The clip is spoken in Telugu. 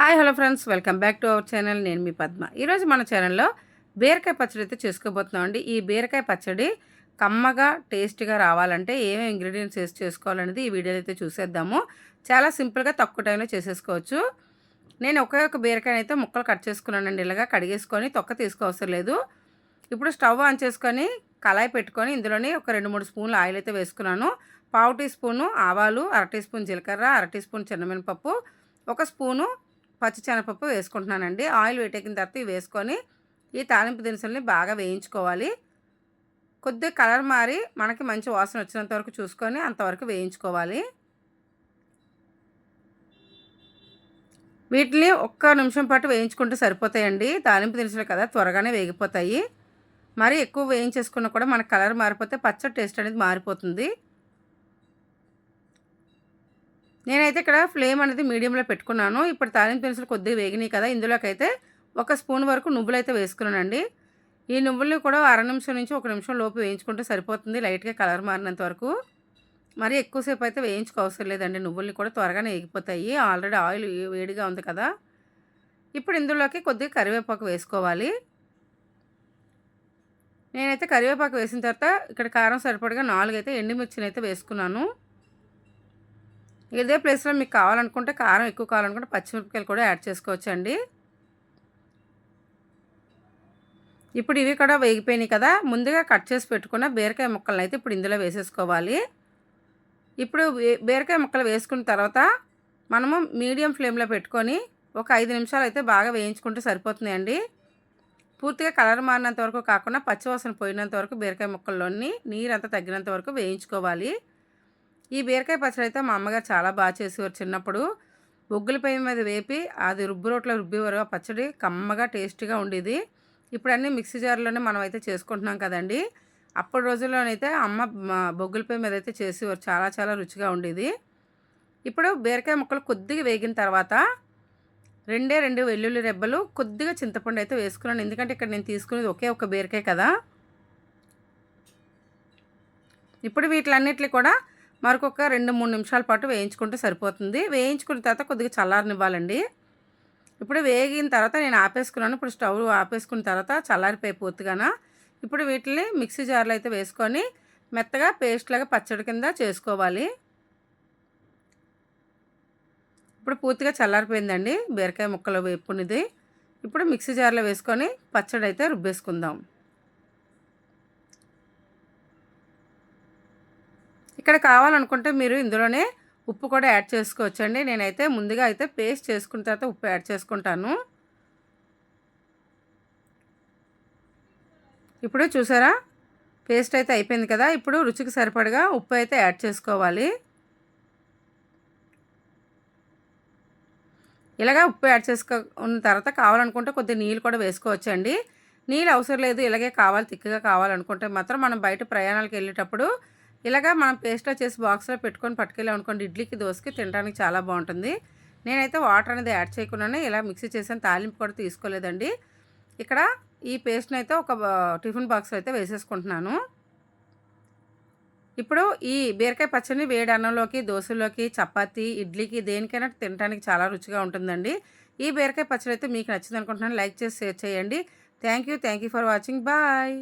Hi hello friends, welcome back to our channel. నేను మీ పద్మ. ఈరోజు మన ఛానల్లో బీరకాయ పచ్చడి అయితే చేసుకోబోతున్నామండి. ఈ బీరకాయ పచ్చడి కమ్మగా టేస్ట్గా రావాలంటే ఏమేమి ఇంగ్రీడియంట్స్ వేసి చేసుకోవాలనేది ఈ వీడియోలో అయితే చూసేద్దాము. చాలా సింపుల్గా తక్కువ టైంలో చేసేసుకోవచ్చు. నేను ఒకే ఒక బీరకాయని అయితే ముక్కలు కట్ చేసుకున్నానండి. ఇలాగా కడిగేసుకొని తొక్క తీసుకోవసరం లేదు. ఇప్పుడు స్టవ్ ఆన్ చేసుకొని కళాయి పెట్టుకొని ఇందులోని ఒక 2-3 స్పూన్లు ఆయిల్ అయితే వేసుకున్నాను. పావు టీ స్పూను ఆవాలు, అర టీ స్పూన్ జీలకర్ర, అర టీ స్పూన్ చిన్నమినపప్పు, ఒక స్పూను పచ్చిశనగపప్పు వేసుకుంటున్నానండి. ఆయిల్ వేటెక్కిన తర్వాత ఇవి వేసుకొని ఈ తాలింపు దినుసుల్ని బాగా వేయించుకోవాలి. కొద్దిగా కలర్ మారి మనకి మంచి వాసన వచ్చినంత వరకు చూసుకొని అంతవరకు వేయించుకోవాలి. వీటిని ఒక్క నిమిషం పాటు వేయించుకుంటే సరిపోతాయండి. తాలింపు దినుసులు కదా, త్వరగానే వేగిపోతాయి. మరి ఎక్కువ వేయించేసుకున్నా కూడా మనకు కలర్ మారిపోతే పచ్చడి టేస్ట్ అనేది మారిపోతుంది. నేనైతే ఇక్కడ ఫ్లేమ్ అనేది మీడియంలో పెట్టుకున్నాను. ఇప్పుడు తాలింపు దినుసులు కొద్దిగా వేగినాయి కదా, ఇందులోకైతే ఒక స్పూన్ వరకు నువ్వులు అయితే వేసుకున్నానండి. ఈ నువ్వుల్ని కూడా అర నిమిషం నుంచి 1 నిమిషం లోపు వేయించుకుంటే సరిపోతుంది, లైట్గా కలర్ మారినంత వరకు. మరి ఎక్కువసేపు అయితే వేయించుకోవసరం లేదండి. నువ్వుల్ని కూడా త్వరగానే వేగిపోతాయి, ఆల్రెడీ ఆయిల్ వేడిగా ఉంది కదా. ఇప్పుడు ఇందులోకి కొద్దిగా కరివేపాకు వేసుకోవాలి. నేనైతే కరివేపాకు వేసిన తర్వాత ఇక్కడ కారం సరిపడగా 4 అయితే ఎండుమిర్చిని అయితే వేసుకున్నాను. ఇదే ప్లేస్లో మీకు కావాలనుకుంటే కారం ఎక్కువ కావాలనుకుంటే పచ్చిమిరపకాయలు కూడా యాడ్ చేసుకోవచ్చండి. ఇప్పుడు ఇవి కూడా వేగిపోయినాయి కదా, ముందుగా కట్ చేసి పెట్టుకున్న బీరకాయ ముక్కలను అయితే ఇప్పుడు ఇందులో వేసేసుకోవాలి. ఇప్పుడు బీరకాయ ముక్కలు వేసుకున్న తర్వాత మనము మీడియం ఫ్లేమ్లో పెట్టుకొని ఒక 5 నిమిషాలు అయితే బాగా వేయించుకుంటే సరిపోతుందండి. పూర్తిగా కలర్ మారినంత వరకు కాకుండా పచ్చివాసన పోయినంత వరకు బీరకాయ ముక్కల్లోని నీరంతా తగ్గినంత వరకు వేయించుకోవాలి. ఈ బీరకాయ పచ్చడి అయితే మా అమ్మగారు చాలా బాగా చేసేవారు చిన్నప్పుడు. బొగ్గుల పొయ్యి మీద వేపి అది రుబ్బు రోట్లో రుబ్బేవారు. ఆ పచ్చడి కమ్మగా టేస్టీగా ఉండేది. ఇప్పుడు అన్నీ మిక్సీ జార్లోనే మనం అయితే చేసుకుంటున్నాం కదండి. అప్పటి రోజుల్లోనైతే అమ్మ బొగ్గుల పొయ్యి మీద అయితే చేసేవారు. చాలా చాలా రుచిగా ఉండేది. ఇప్పుడు బీరకాయ ముక్కలు కొద్దిగా వేగిన తర్వాత 2 వెల్లుల్లి రెబ్బలు, కొద్దిగా చింతపండు అయితే వేసుకున్నాను. ఎందుకంటే ఇక్కడ నేను తీసుకునేది ఒకే ఒక బీరకాయ కదా. ఇప్పుడు వీటిలన్నిటిని కూడా మరొక 2-3 నిమిషాల పాటు వేయించుకుంటే సరిపోతుంది. వేయించుకున్న తర్వాత కొద్దిగా చల్లారనివ్వాలండి. ఇప్పుడు వేగిన తర్వాత నేను ఆపేసుకున్నాను. ఇప్పుడు స్టవ్ ఆపేసుకున్న తర్వాత చల్లారిపోయి పూర్తిగాన. ఇప్పుడు వీటిని మిక్సీ జార్లో అయితే వేసుకొని మెత్తగా పేస్ట్ లాగా పచ్చడి కింద చేసుకోవాలి. ఇప్పుడు పూర్తిగా చల్లారిపోయిందండి బీరకాయ ముక్కలు వేపుకునేది. ఇప్పుడు మిక్సీ జార్లో వేసుకొని పచ్చడి అయితే రుబ్బేసుకుందాం. ఇక్కడ కావాలనుకుంటే మీరు ఇందులోనే ఉప్పు కూడా యాడ్ చేసుకోవచ్చండి. నేనైతే ముందుగా అయితే పేస్ట్ చేసుకున్న తర్వాత ఉప్పు యాడ్ చేసుకుంటాను. ఇప్పుడు చూసారా, పేస్ట్ అయితే అయిపోయింది కదా. ఇప్పుడు రుచికి సరిపడగా ఉప్పు అయితే యాడ్ చేసుకోవాలి. ఇలాగా ఉప్పు యాడ్ చేసుకున్న తర్వాత కావాలనుకుంటే కొద్దిగా నీళ్ళు కూడా వేసుకోవచ్చండి. నీళ్ళు అవసరం లేదు, ఇలాగే కావాలి తిక్కగా కావాలనుకుంటే మాత్రం మనం బయట ప్రయాణాలకు వెళ్ళేటప్పుడు ఇలాగా మనం పేస్ట్లో చేసి బాక్స్లో పెట్టుకొని పట్టుకెళ్ళాం అనుకోండి, ఇడ్లీకి దోశకి తినడానికి చాలా బాగుంటుంది. నేనైతే వాటర్ అనేది యాడ్ చేయకుండానే ఇలా మిక్సీ చేసాను, తాలింపు కూడా తీసుకోలేదండి. ఇక్కడ ఈ పేస్ట్ని అయితే ఒక టిఫిన్ బాక్స్లో అయితే వేసేసుకుంటున్నాను. ఇప్పుడు ఈ బీరకాయ పచ్చడిని వేడి అన్నంలోకి, దోశలోకి, చపాతీ, ఇడ్లీకి దేనికైనా తినడానికి చాలా రుచిగా ఉంటుందండి. ఈ బీరకాయ పచ్చడి అయితే మీకు నచ్చింది అనుకుంటున్నాను. లైక్ చేసి షేర్ చేయండి. Thank you for watching. Bye.